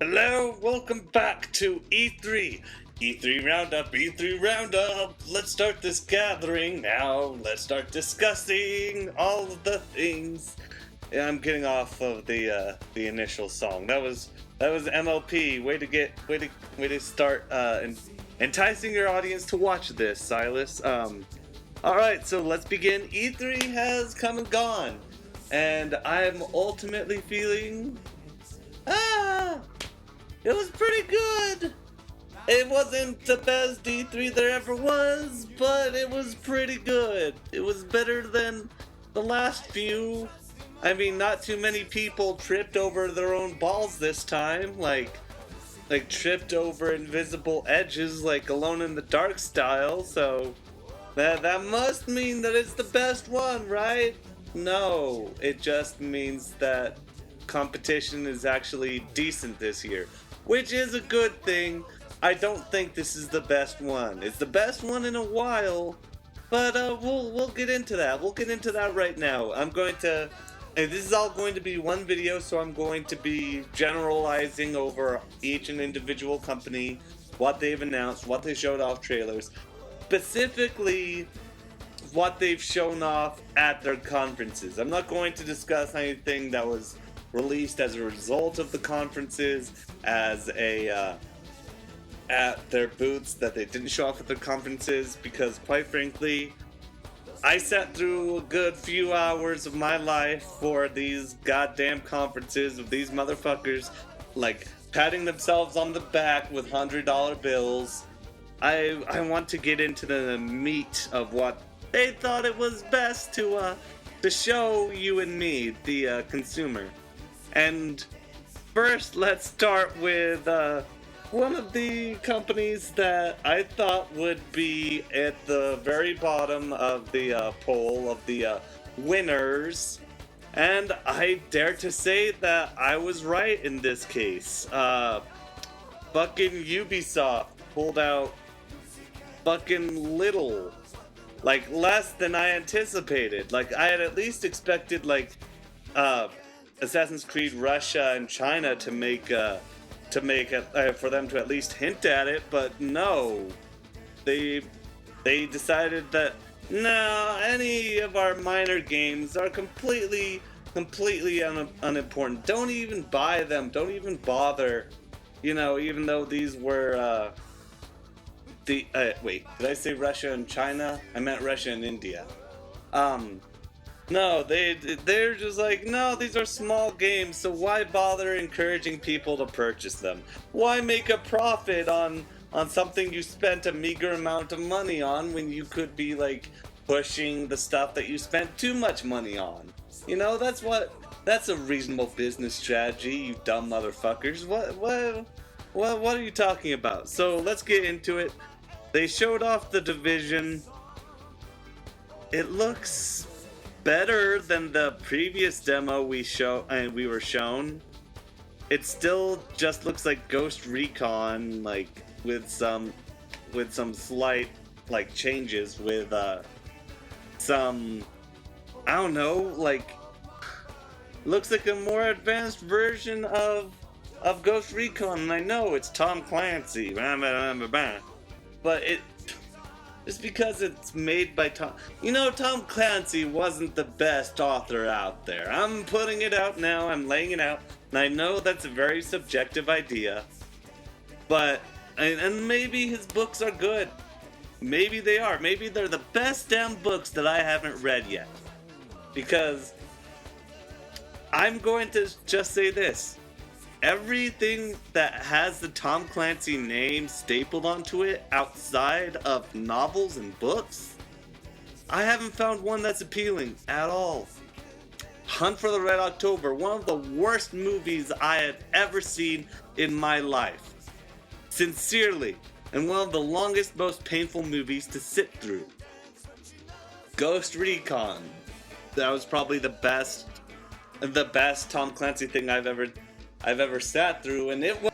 Hello, welcome back to E3. E3 Roundup, E3 Roundup. Let's start this gathering now. Let's start discussing all of the things. Yeah, I'm getting off of the initial song. That was MLP. Way to start enticing your audience to watch this, Silas. All right, so let's begin. E3 has come and gone, and I'm ultimately feeling it was pretty good. It wasn't the best E3 there ever was, but it was pretty good. It was better than the last few. I mean, not too many people tripped over their own balls this time, like tripped over invisible edges like Alone in the Dark style, so that must mean that it's the best one, right? No, it just means that competition is actually decent this year, which is a good thing. I don't think this is the best one. It's the best one in a while, but we'll get into that. We'll get into that right now. And this is all going to be one video, so I'm going to be generalizing over each and individual company, what they've announced, what they showed off trailers, specifically what they've shown off at their conferences. I'm not going to discuss anything that was released as a result of the conferences, at their booths that they didn't show off at their conferences, because quite frankly, I sat through a good few hours of my life for these goddamn conferences of these motherfuckers, like, patting themselves on the back with $100 bills. I want to get into the meat of what they thought it was best to show you and me, the consumer. And first, let's start with one of the companies that I thought would be at the very bottom of the poll of the winners. And I dare to say that I was right in this case. Fucking Ubisoft pulled out fucking little. Like, less than I anticipated. Like, I had at least expected, like, Assassin's Creed Russia and China to make it for them to at least hint at it, but no, they decided that no, any of our minor games are completely unimportant. Don't even buy them. Don't even bother. You know, even though these were wait, did I say Russia and China? I meant Russia and India. No, they're just like, no, these are small games, so why bother encouraging people to purchase them? Why make a profit on something you spent a meager amount of money on when you could be, like, pushing the stuff that you spent too much money on? You know, that's a reasonable business strategy, you dumb motherfuckers. What are you talking about? So let's get into it. They showed off The Division. It looks better than the previous demo we were shown. It still just looks like Ghost Recon, like with some slight like changes, with some, I don't know, like, looks like a more advanced version of Ghost Recon. And I know it's Tom Clancy, but just because it's made by Tom... You know, Tom Clancy wasn't the best author out there. I'm putting it out now, I'm laying it out, and I know that's a very subjective idea, but... And maybe his books are good. Maybe they are. Maybe they're the best damn books that I haven't read yet. Because I'm going to just say this. Everything that has the Tom Clancy name stapled onto it outside of novels and books, I haven't found one that's appealing at all. Hunt for the Red October, one of the worst movies I have ever seen in my life. Sincerely, and one of the longest, most painful movies to sit through. Ghost Recon, that was probably the best Tom Clancy thing I've ever sat through, and it was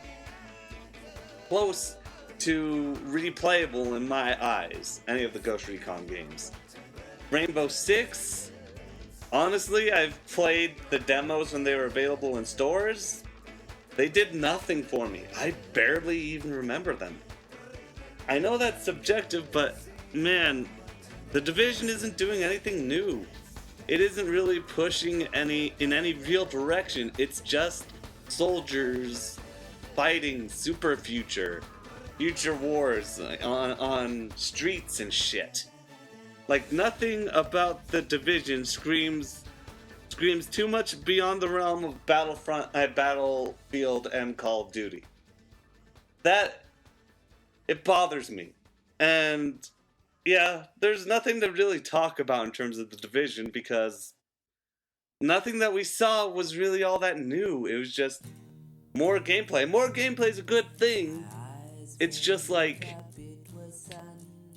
close to replayable in my eyes, any of the Ghost Recon games. Rainbow Six, Honestly, I've played the demos when they were available in stores. They did nothing for me. I barely even remember them. I know that's subjective, but man, the Division isn't doing anything new. It isn't really pushing in any real direction. It's just soldiers fighting future wars on streets and shit. Like, nothing about the Division screams too much beyond the realm of Battlefield and Call of Duty. That, it bothers me. And yeah, there's nothing to really talk about in terms of the Division because nothing that we saw was really all that new. It was just more gameplay. More gameplay is a good thing. It's just like,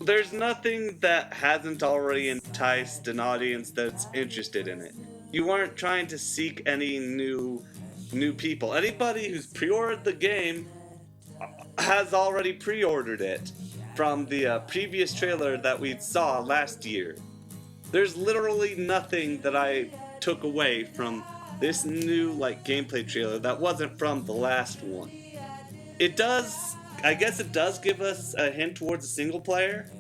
there's nothing that hasn't already enticed an audience that's interested in it. You aren't trying to seek any new people. Anybody who's pre-ordered the game has already pre-ordered it from the previous trailer that we saw last year. There's literally nothing that I took away from this new gameplay trailer that wasn't from the last one. I guess it does give us a hint towards a single player,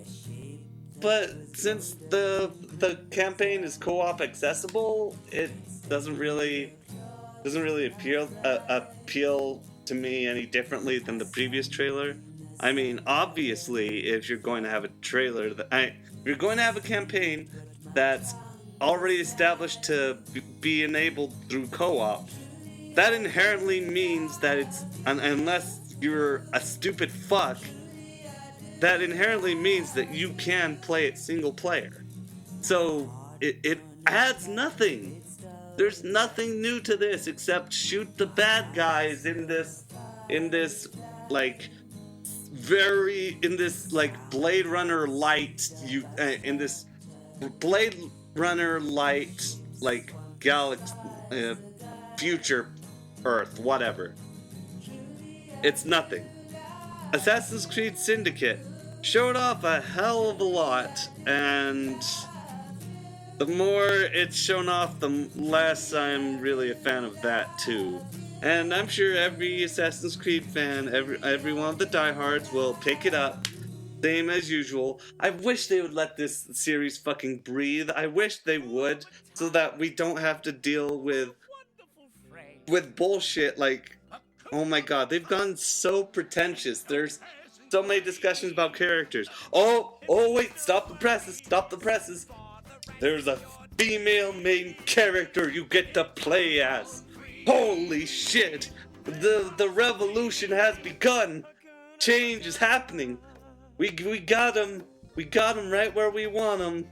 but since the campaign is co-op accessible, it doesn't really appeal to me any differently than the previous trailer. I mean, obviously, if you're going to have a if you're going to have a campaign that's already established to be enabled through co-op, that inherently means that it's, unless you're a stupid fuck, that inherently means that you can play it single player. So it adds nothing. There's nothing new to this except shoot the bad guys in this Blade Runner light Blade Runner light galaxy future Earth, whatever. It's nothing. Assassin's Creed Syndicate showed off a hell of a lot, and the more it's shown off, the less I'm really a fan of that too. And I'm sure every Assassin's Creed fan, every one of the diehards will pick it up, same as usual. I wish they would let this series fucking breathe. I wish they would, so that we don't have to deal with bullshit like, oh my god, they've gone so pretentious. There's so many discussions about characters. Oh wait, stop the presses. There's a female main character you get to play as. Holy shit! The revolution has begun. Change is happening. We got him. We got him right where we want him.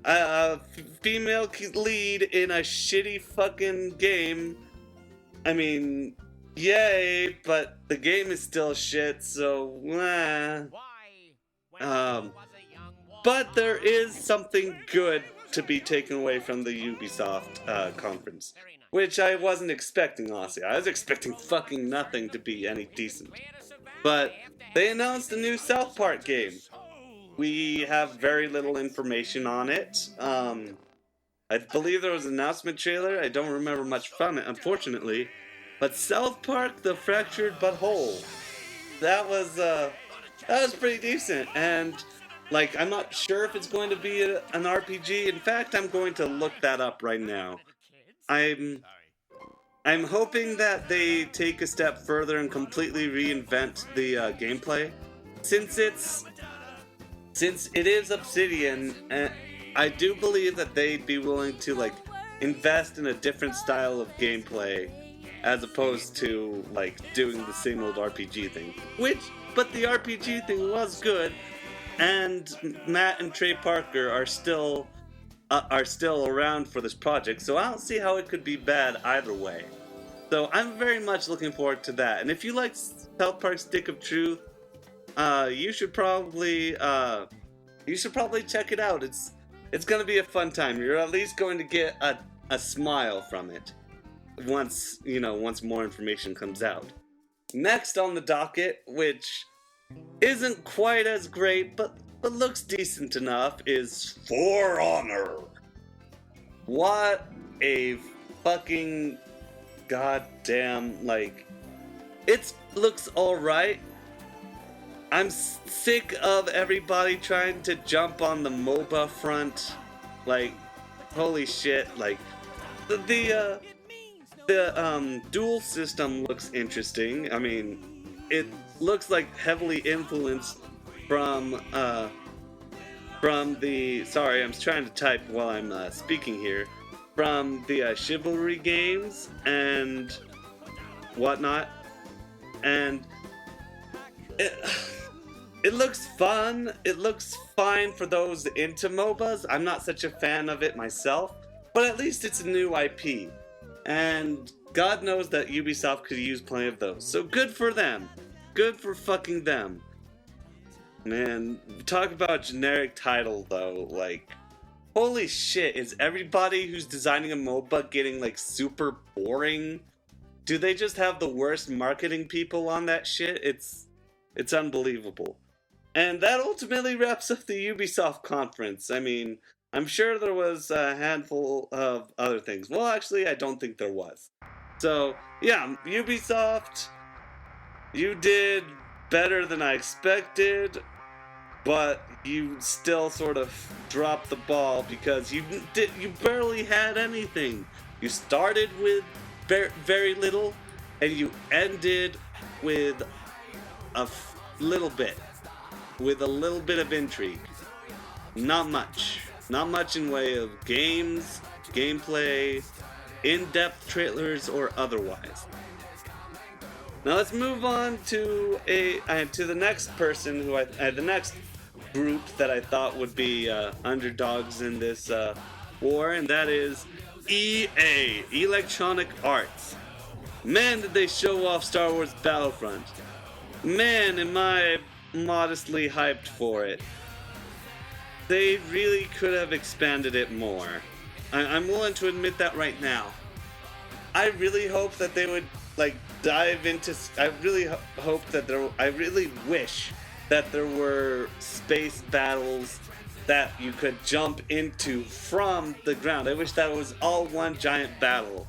A female lead in a shitty fucking game. I mean, yay, but the game is still shit, so but there is something good to be taken away from the Ubisoft conference, which I wasn't expecting, honestly. I was expecting fucking nothing to be any decent. But they announced a new South Park game. We have very little information on it. I believe there was an announcement trailer. I don't remember much from it, unfortunately. But South Park: The Fractured But Whole. That was pretty decent. And I'm not sure if it's going to be an RPG. In fact, I'm going to look that up right now. I'm hoping that they take a step further and completely reinvent the gameplay. Since it is Obsidian, I do believe that they'd be willing to invest in a different style of gameplay as opposed to doing the same old RPG thing. But the RPG thing was good, and Matt and Trey Parker are still around for this project, so I don't see how it could be bad either way. So I'm very much looking forward to that. And if you like South Park: Stick of Truth, you should probably check it out. It's gonna be a fun time. You're at least going to get a smile from it once more information comes out. Next on the docket, which isn't quite as great but looks decent enough, is For Honor. What a fucking goddamn, like, it looks alright. I'm sick of everybody trying to jump on the MOBA front. Like, holy shit, like, the dual system looks interesting. I mean, it looks like heavily influenced from the, sorry, I'm trying to type while I'm speaking here, from the Chivalry games and whatnot, and it looks fun. It looks fine for those into MOBAs. I'm not such a fan of it myself, but at least it's a new IP, and God knows that Ubisoft could use plenty of those, so good for them. Good for fucking them. Man, talk about a generic title though, like, holy shit, is everybody who's designing a MOBA getting like super boring? Do they just have the worst marketing people on that shit? It's unbelievable. And that ultimately wraps up the Ubisoft conference. I mean, I'm sure there was a handful of other things. Well, actually, I don't think there was. So, yeah, Ubisoft, you did better than I expected, but you still sort of dropped the ball because you barely had anything. You started with very little, and you ended with a little bit of intrigue. Not much in way of games, gameplay, in-depth trailers, or otherwise. Now let's move on to the next person who the next group that I thought would be underdogs in this war, and that is EA, Electronic Arts. Man, did they show off Star Wars Battlefront. Man, am I modestly hyped for it. They really could have expanded it more. I'm willing to admit that right now. I really hope that they would like dive into. I really wish that there were space battles that you could jump into from the ground. I wish that was all one giant battle.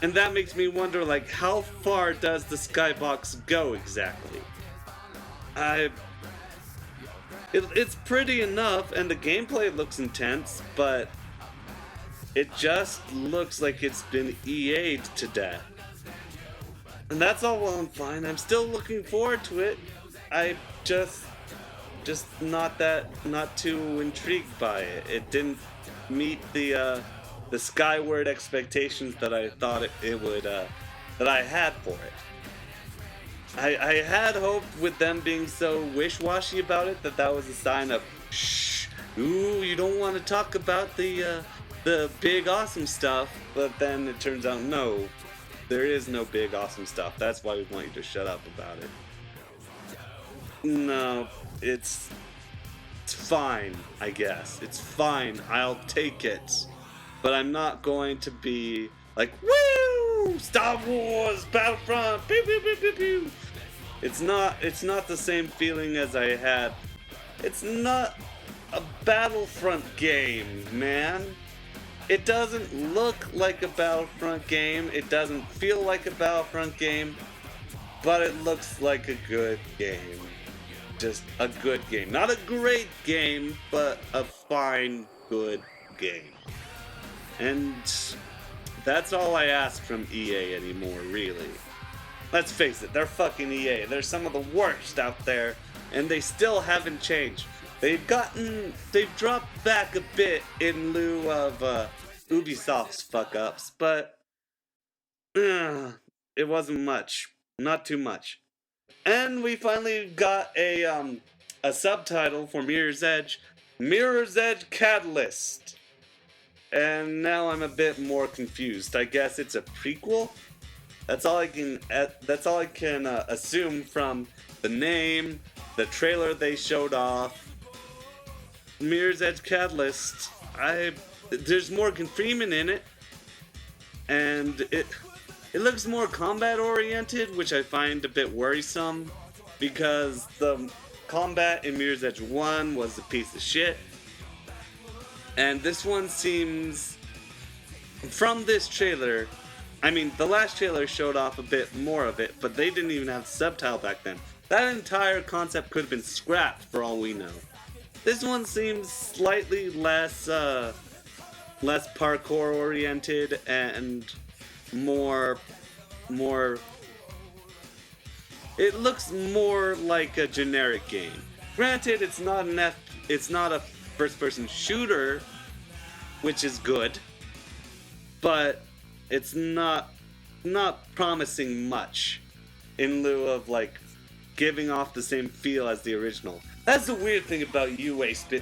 And that makes me wonder, like, how far does the skybox go exactly? It's pretty enough, and the gameplay looks intense, but it just looks like it's been EA'd to death. And that's all well and fine. I'm still looking forward to it. I just not too intrigued by it. It didn't meet the skyward expectations that I thought it would, that I had for it. I had hoped with them being so wish-washy about it that was a sign of, shh, ooh, you don't want to talk about the big awesome stuff, but then it turns out no, there is no big awesome stuff. That's why we want you to shut up about it. No, it's fine, I guess. It's fine, I'll take it. But I'm not going to be like, woo! Star Wars Battlefront! Pew pew pew pew pew! It's not the same feeling as I had. It's not a Battlefront game, man. It doesn't look like a Battlefront game. It doesn't feel like a Battlefront game. But it looks like a good game. Just a good game. Not a great game, but a fine, good game. And that's all I ask from EA anymore, really. Let's face it, they're fucking EA. They're some of the worst out there, and they still haven't changed. They've dropped back a bit in lieu of Ubisoft's fuck-ups, but it wasn't much. Not too much. And we finally got a subtitle for Mirror's Edge. Mirror's Edge Catalyst. And now I'm a bit more confused. I guess it's a prequel? That's all I can assume from the name, the trailer they showed off. Mirror's Edge Catalyst. There's Morgan Freeman in it, and it looks more combat oriented, which I find a bit worrisome because the combat in Mirror's Edge 1 was a piece of shit. And this one seems from this trailer, I mean, the last trailer showed off a bit more of it, but they didn't even have subtitle back then. That entire concept could have been scrapped for all we know. This one seems slightly less parkour oriented and more it looks more like a generic game. Granted, it's not a first person shooter, which is good, but it's not promising much in lieu of like giving off the same feel as the original. That's the weird thing about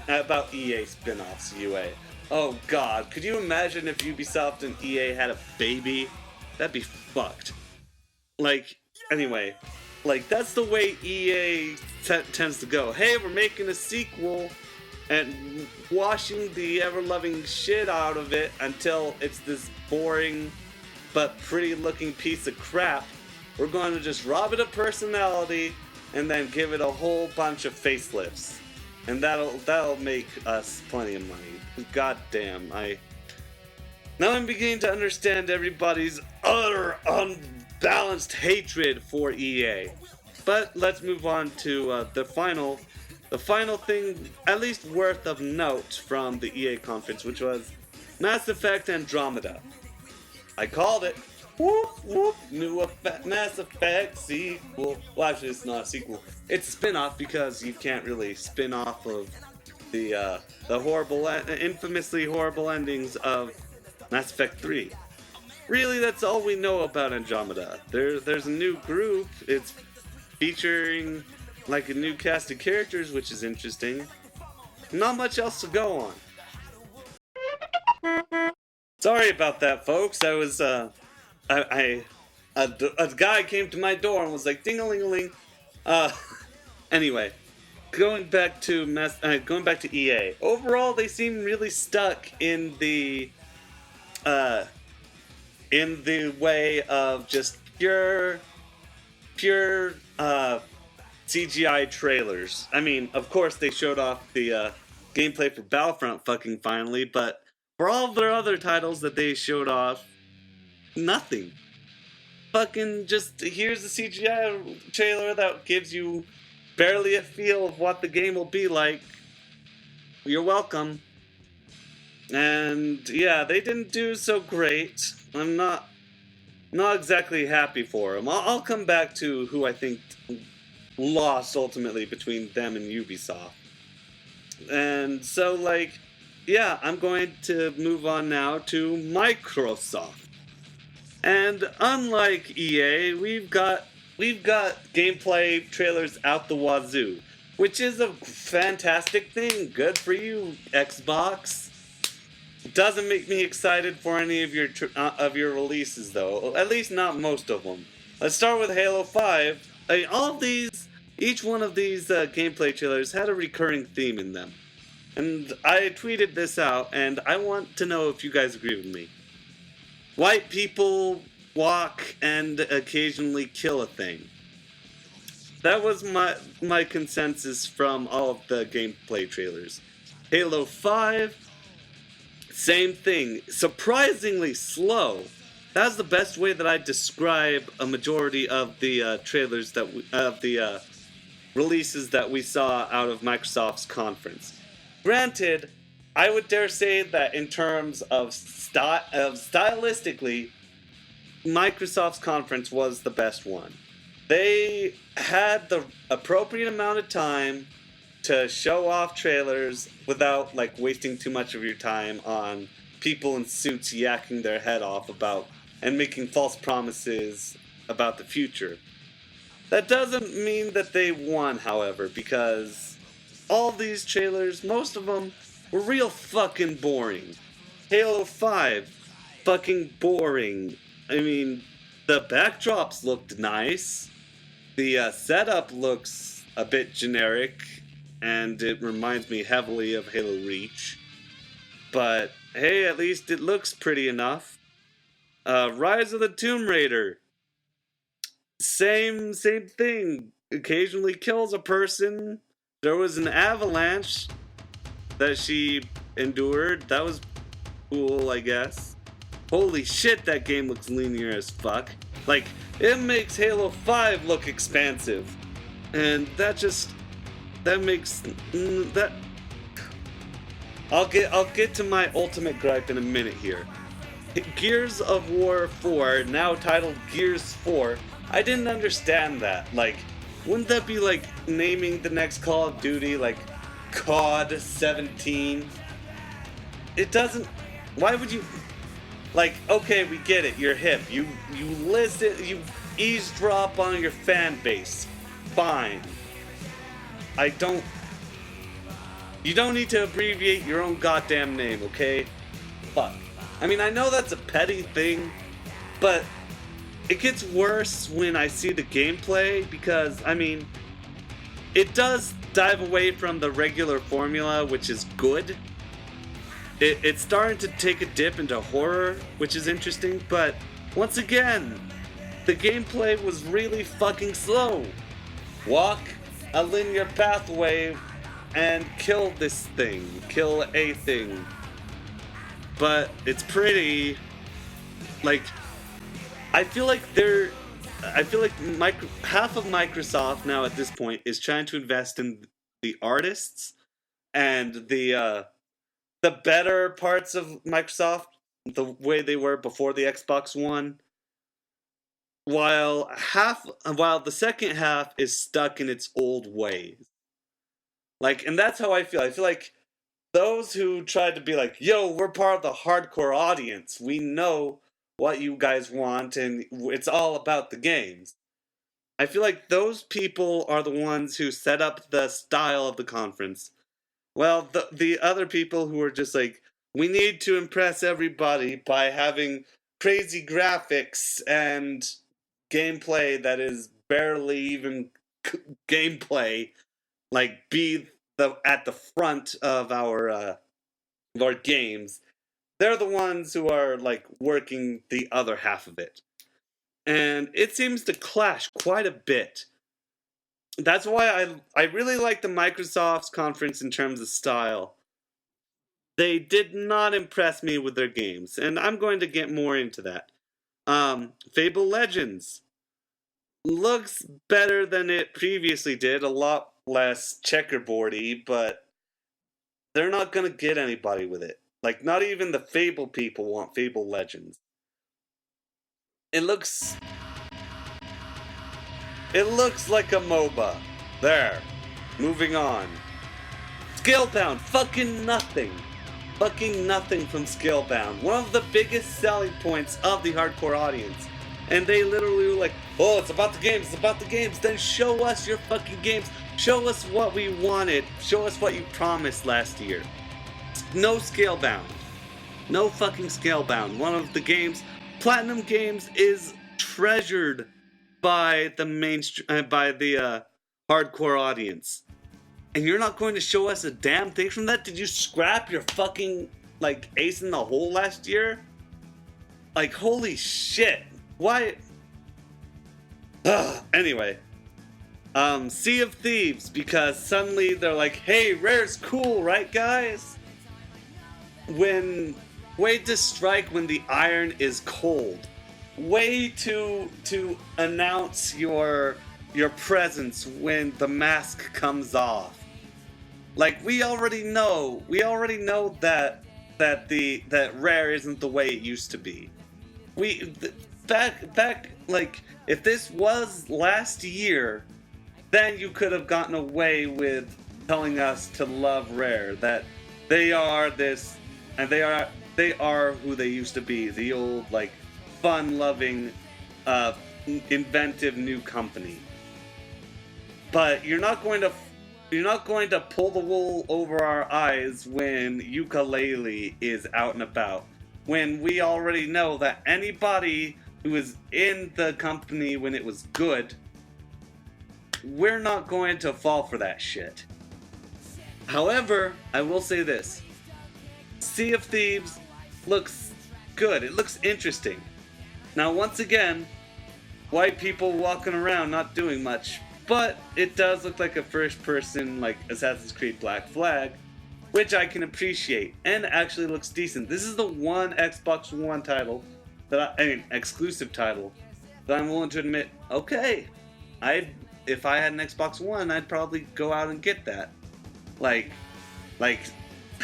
about EA spin-offs. UA. Oh god, could you imagine if Ubisoft and EA had a baby? That'd be fucked. Like, anyway, like that's the way EA tends to go. Hey, we're making a sequel and washing the ever-loving shit out of it until it's this boring but pretty-looking piece of crap. We're going to just rob it of personality and then give it a whole bunch of facelifts, and that'll make us plenty of money. God damn, now I'm beginning to understand everybody's utter unbalanced hatred for EA. But let's move on to the final thing, at least worth of note from the EA conference, which was Mass Effect Andromeda. I called it. Whoop whoop, new Mass Effect sequel. Well, actually, it's not a sequel. It's a spin-off because you can't really spin off of the infamously horrible endings of Mass Effect 3. Really, that's all we know about Andromeda. There's a new group. It's featuring like a new cast of characters, which is interesting. Not much else to go on. Sorry about that, folks. I was a guy came to my door and was like, ding-a-ling-a-ling. Anyway, going back to EA. Overall, they seem really stuck in the way of just pure CGI trailers. I mean, of course, they showed off the gameplay for Battlefront fucking finally, but for all of their other titles that they showed off, nothing. Fucking just here's a CGI trailer that gives you barely a feel of what the game will be like. You're welcome. And yeah, they didn't do so great. I'm not exactly happy for them. I'll come back to who I think lost ultimately between them and Ubisoft. And so like, yeah, I'm going to move on now to Microsoft. And unlike EA, we've got gameplay trailers out the wazoo, which is a fantastic thing. Good for you, Xbox. Doesn't make me excited for any of your releases though. At least not most of them. Let's start with Halo 5. Each one of these gameplay trailers had a recurring theme in them. And I tweeted this out, and I want to know if you guys agree with me. White people walk and occasionally kill a thing. That was my consensus from all of the gameplay trailers. Halo 5, same thing. Surprisingly slow. That's the best way that I describe a majority of the trailers releases that we saw out of Microsoft's conference. Granted, I would dare say that in terms of stylistically, Microsoft's conference was the best one. They had the appropriate amount of time to show off trailers without like wasting too much of your time on people in suits yakking their head off about and making false promises about the future. That doesn't mean that they won, however, because all these trailers, most of them, were real fucking boring. Halo 5, fucking boring. I mean, the backdrops looked nice. The setup looks a bit generic, and it reminds me heavily of Halo Reach. But hey, at least it looks pretty enough. Rise of the Tomb Raider. Same thing. Occasionally kills a person. There was an avalanche that she endured. That was cool, I guess. holy shit, that game looks linear as fuck. Like, it makes Halo 5 look expansive. And that makes that. I'll get to my ultimate gripe in a minute here. Gears of War 4, now titled Gears 4, I didn't understand that. Like, wouldn't that be like naming the next Call of Duty like COD 17? It doesn't. Why would you? Like, okay, we get it. You're hip. You listen. You eavesdrop on your fan base. Fine. You don't need to abbreviate your own goddamn name, okay? Fuck. I mean, I know that's a petty thing, but it gets worse when I see the gameplay because, I mean, it does dive away from the regular formula, which is good. It's starting to take a dip into horror, which is interesting, but once again, the gameplay was really fucking slow. Walk a linear pathway and kill this thing, kill a thing. But it's pretty, like, I feel like half of Microsoft now at this point is trying to invest in the artists and the better parts of Microsoft, the way they were before the Xbox One, while the second half is stuck in its old ways. Like, and that's how I feel. I feel like those who tried to be like, yo, we're part of the hardcore audience. We know what you guys want, and it's all about the games. I feel like those people are the ones who set up the style of the conference. Well, the other people who are just like, we need to impress everybody by having crazy graphics and gameplay that is barely even gameplay, like, be at the front of our games. They're the ones who are, like, working the other half of it. And it seems to clash quite a bit. That's why I really like the Microsoft's conference in terms of style. They did not impress me with their games, and I'm going to get more into that. Fable Legends looks better than it previously did, a lot less checkerboardy, but they're not going to get anybody with it. Like, not even the Fable people want Fable Legends. It looks like a MOBA. There. Moving on. Scalebound. Fucking nothing. Fucking nothing from Scalebound. One of the biggest selling points of the hardcore audience. And they literally were like, oh, it's about the games, it's about the games. Then show us your fucking games. Show us what we wanted. Show us what you promised last year. No Scalebound. No fucking Scalebound. One of the games, Platinum Games, is treasured by the hardcore audience. And you're not going to show us a damn thing from that? Did you scrap your fucking, like, ace in the hole last year? Like, holy shit. Why? Anyway. Sea of Thieves, because suddenly they're like, hey, Rare's cool, right, guys? Way to strike when the iron is cold. Way to announce your presence when the mask comes off. Like, we already know that Rare isn't the way it used to be. Back like, if this was last year, then you could have gotten away with telling us to love Rare, that they are this, and they are who they used to be, the old, like, fun-loving, inventive new company. But you're not going to pull the wool over our eyes when Yooka-Laylee is out and about, when we already know that anybody who was in the company when it was good, we're not going to fall for that shit. However, I will say this. Sea of Thieves looks good. It looks interesting. Now, once again, white people walking around not doing much, but it does look like a first-person, like, Assassin's Creed Black Flag, which I can appreciate, and actually looks decent. This is the one Xbox One title that I mean, exclusive title that I'm willing to admit, okay, if I had an Xbox One, I'd probably go out and get that. Like, like,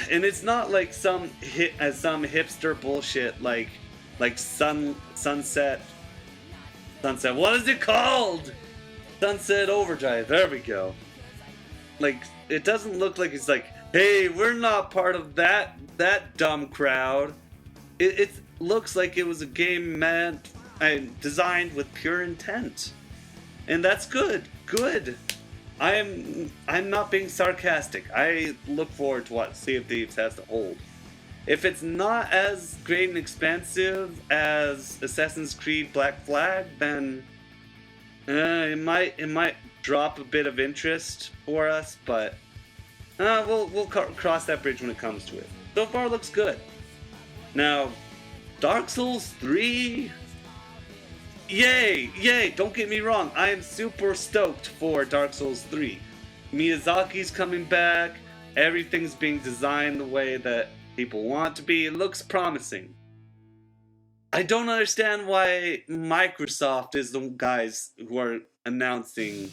and it's not like some hipster bullshit like Sunset. What is it called? Sunset Overdrive. There we go. Like, it doesn't look like it's like, hey, we're not part of that dumb crowd. It looks like it was a game meant and designed with pure intent, and that's good. Good. I'm not being sarcastic. I look forward to what Sea of Thieves has to hold. If it's not as great and expansive as Assassin's Creed Black Flag, then it might drop a bit of interest for us, but we'll cross that bridge when it comes to it. So far, looks good. Now, Dark Souls 3. Yay! Don't get me wrong, I am super stoked for Dark Souls 3. Miyazaki's coming back, everything's being designed the way that people want to be, it looks promising. I don't understand why Microsoft is the guys who are announcing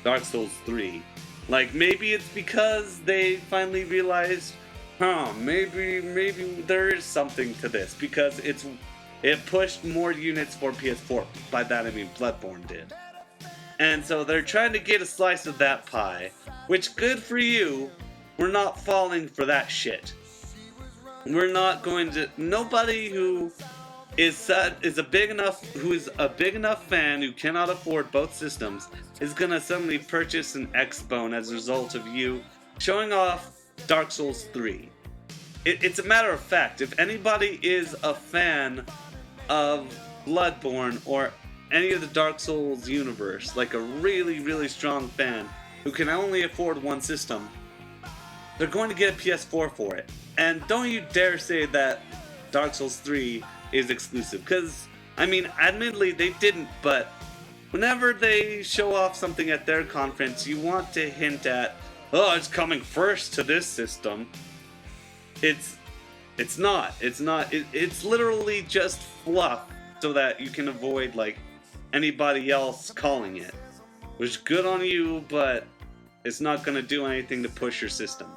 Dark Souls 3. Like, maybe it's because they finally realized, maybe there is something to this, because it pushed more units for PS4. By that I mean Bloodborne did. And so they're trying to get a slice of that pie, which, good for you. We're not falling for that shit. We're not going to. Nobody who is a big enough fan who cannot afford both systems is gonna suddenly purchase an Xbone as a result of you showing off Dark Souls 3. It's a matter of fact. If anybody is a fan of Bloodborne or any of the Dark Souls universe, like a really, really strong fan who can only afford one system, they're going to get a PS4 for it. And don't you dare say that Dark Souls 3 is exclusive, because, I mean, admittedly they didn't, but whenever they show off something at their conference, you want to hint at, oh, it's coming first to this system. It's not. It's literally just fluff so that you can avoid, like, anybody else calling it. Which, good on you, but it's not going to do anything to push your system.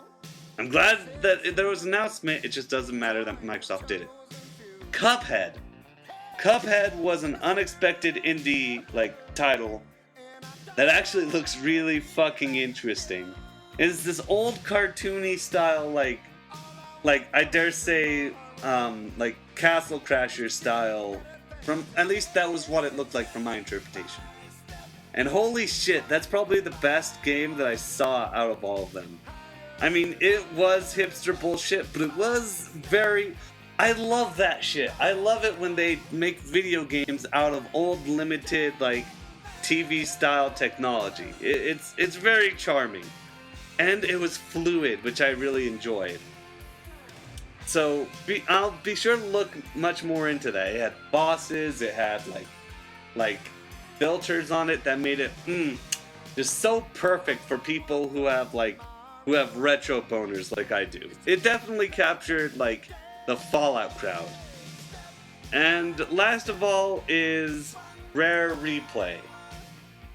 I'm glad that there was an announcement, it just doesn't matter that Microsoft did it. Cuphead. Cuphead was an unexpected indie, like, title that actually looks really fucking interesting. It's this old cartoony style, like I dare say, like Castle Crasher style. From at least that was what it looked like from my interpretation. And holy shit, that's probably the best game that I saw out of all of them. I mean, it was hipster bullshit, but it was very. I love that shit. I love it when they make video games out of old limited, like, TV style technology. It's very charming. And it was fluid, which I really enjoyed. So I'll be sure to look much more into that. It had bosses, it had like filters on it that made it just so perfect for people who have retro boners like I do. It definitely captured like the Fallout crowd. And last of all is Rare Replay.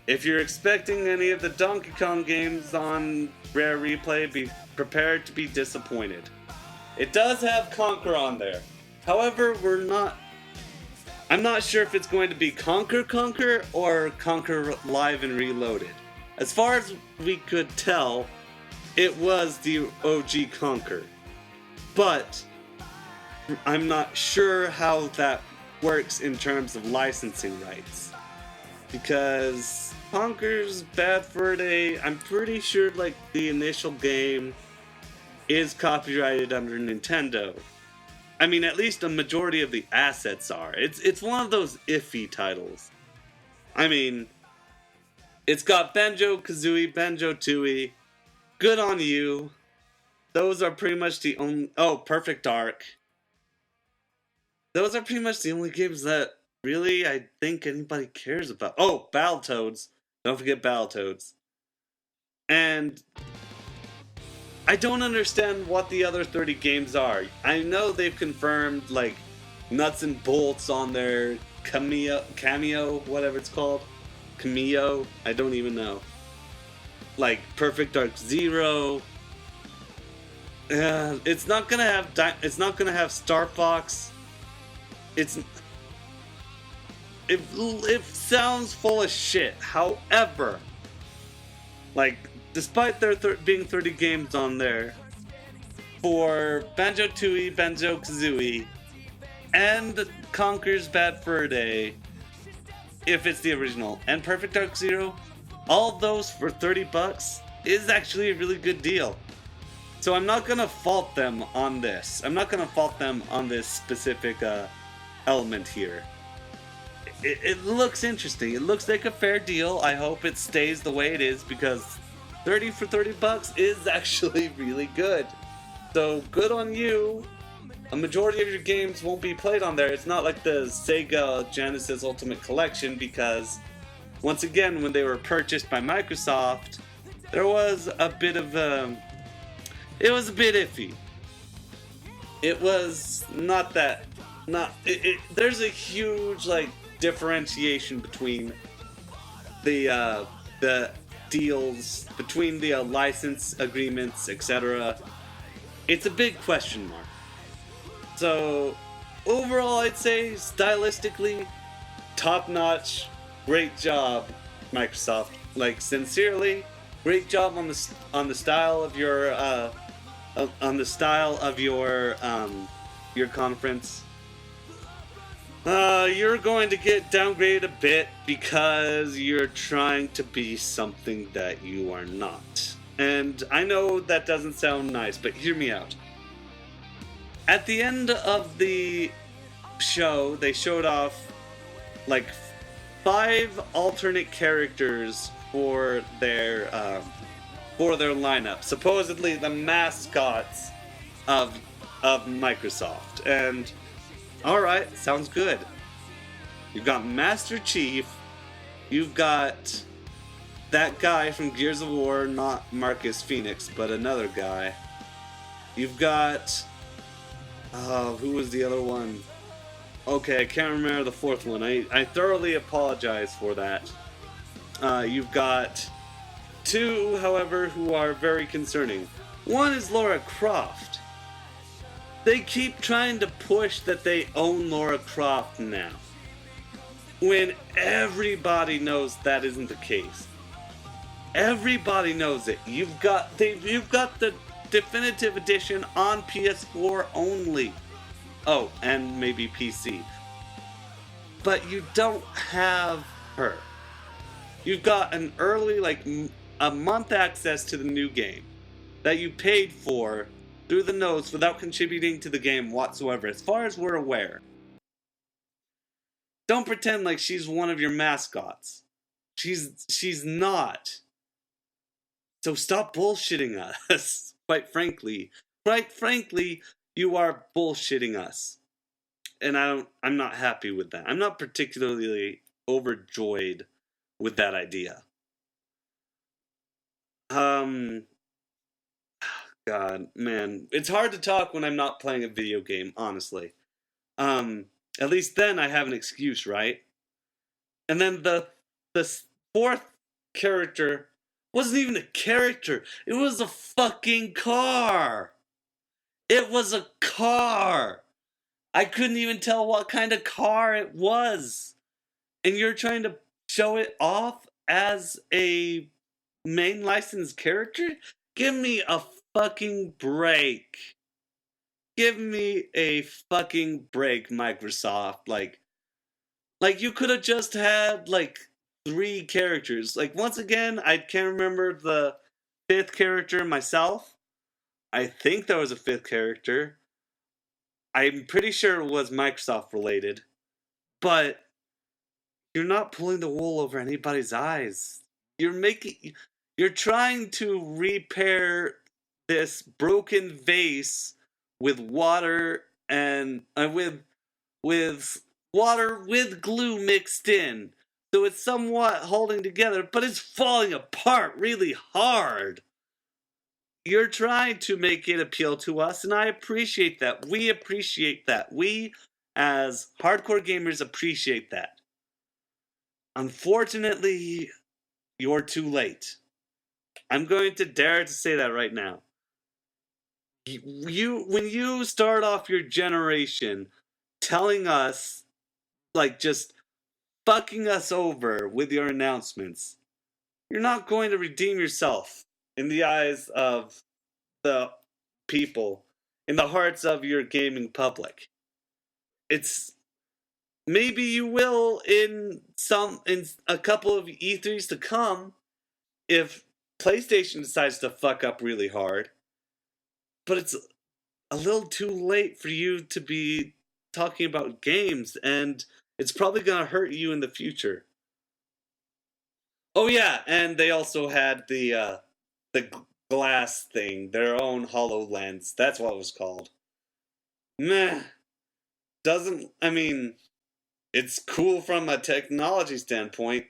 If you're expecting any of the Donkey Kong games on Rare Replay, be prepared to be disappointed. It does have Conquer on there. However, I'm not sure if it's going to be Conquer or Conquer Live and Reloaded. As far as we could tell, it was the OG Conquer. But I'm not sure how that works in terms of licensing rights. Because Conquer's Bad Fur Day, I'm pretty sure like the initial game is copyrighted under Nintendo. I mean, at least a majority of the assets are. It's one of those iffy titles. I mean, it's got Banjo-Kazooie, Banjo-Tooie. Good on you. Those are pretty much the only... Oh, Perfect Dark. Those are pretty much the only games that really I think anybody cares about. Oh, Battletoads. Don't forget Battletoads. And I don't understand what the other 30 games are. I know they've confirmed like nuts and bolts on their cameo, whatever it's called, cameo. I don't even know. Like Perfect Dark Zero. It's not gonna have. It's not gonna have Star Fox. It sounds full of shit. However, like, despite there being 30 games on there, for Banjo-Tooie, Banjo-Kazooie, and Conker's Bad Fur Day, if it's the original, and Perfect Dark Zero, all those for $30 is actually a really good deal. So I'm not gonna fault them on this. I'm not gonna fault them on this specific element here. It looks interesting. It looks like a fair deal. I hope it stays the way it is, because 30 for $30 is actually really good. So good on you. A majority of your games won't be played on there. It's not like the Sega Genesis Ultimate Collection, because once again, when they were purchased by Microsoft, there was a bit of it was a bit iffy. It was not that there's a huge like differentiation between the deals, between the license agreements, etc. It's a big question mark. So overall, I'd say stylistically, top notch, great job, Microsoft. Like, sincerely, great job on the style of your conference. You're going to get downgraded a bit because you're trying to be something that you are not. And I know that doesn't sound nice, but hear me out. At the end of the show, they showed off like 5 alternate characters for their lineup. Supposedly the mascots of Microsoft. And alright, sounds good. You've got Master Chief, you've got that guy from Gears of War, not Marcus Phoenix, but another guy. You've got who was the other one? Okay, I can't remember the fourth one. I thoroughly apologize for that. You've got 2, however, who are very concerning. One is Lara Croft. They keep trying to push that they own Lara Croft now, when everybody knows that isn't the case. Everybody knows it. You've got the definitive edition on PS4 only. Oh, and maybe PC. But you don't have her. You've got an early, like, a month access to the new game that you paid for through the nose without contributing to the game whatsoever, as far as we're aware. Don't pretend like she's one of your mascots. She's not. So stop bullshitting us. Quite frankly, you are bullshitting us. And I'm not happy with that. I'm not particularly overjoyed with that idea. God, man. It's hard to talk when I'm not playing a video game, honestly. At least then I have an excuse, right? And then the 4th character wasn't even a character. It was a fucking car. It was a car. I couldn't even tell what kind of car it was. And you're trying to show it off as a main licensed character? Give me a fucking break. Give me a fucking break, Microsoft. Like you could have just had, like, 3 characters. Like, once again, I can't remember the 5th character myself. I think there was a 5th character. I'm pretty sure it was Microsoft related. But you're not pulling the wool over anybody's eyes. You're trying to repair this broken vase with water and with water with glue mixed in. So it's somewhat holding together, but it's falling apart really hard. you're trying to make it appeal to us, and I appreciate that. We appreciate that. We, as hardcore gamers, appreciate that. Unfortunately, you're too late. I'm going to dare to say that right now. When you start off your generation telling us, like, just fucking us over with your announcements, you're not going to redeem yourself in the eyes of the people, in the hearts of your gaming public. It's maybe you will in a couple of E3s to come if PlayStation decides to fuck up really hard. But it's a little too late for you to be talking about games, and it's probably gonna hurt you in the future. Oh yeah, and they also had the glass thing, their own HoloLens. That's what it was called. Meh. I mean, it's cool from a technology standpoint.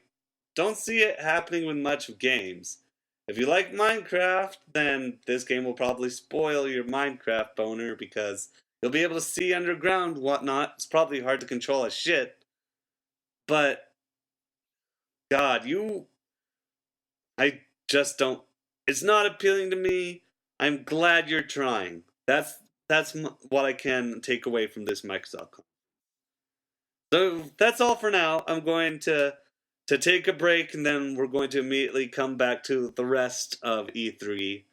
Don't see it happening with much of games. If you like Minecraft, then this game will probably spoil your Minecraft boner because you'll be able to see underground whatnot. It's probably hard to control as shit. But, God, I just don't. It's not appealing to me. I'm glad you're trying. That's what I can take away from this Microsoft conference. So that's all for now. I'm going to take a break, and then we're going to immediately come back to the rest of E3.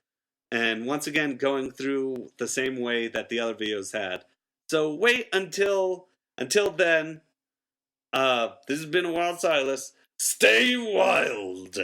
And once again, going through the same way that the other videos had. So wait until then. This has been Wild Silas. Stay wild!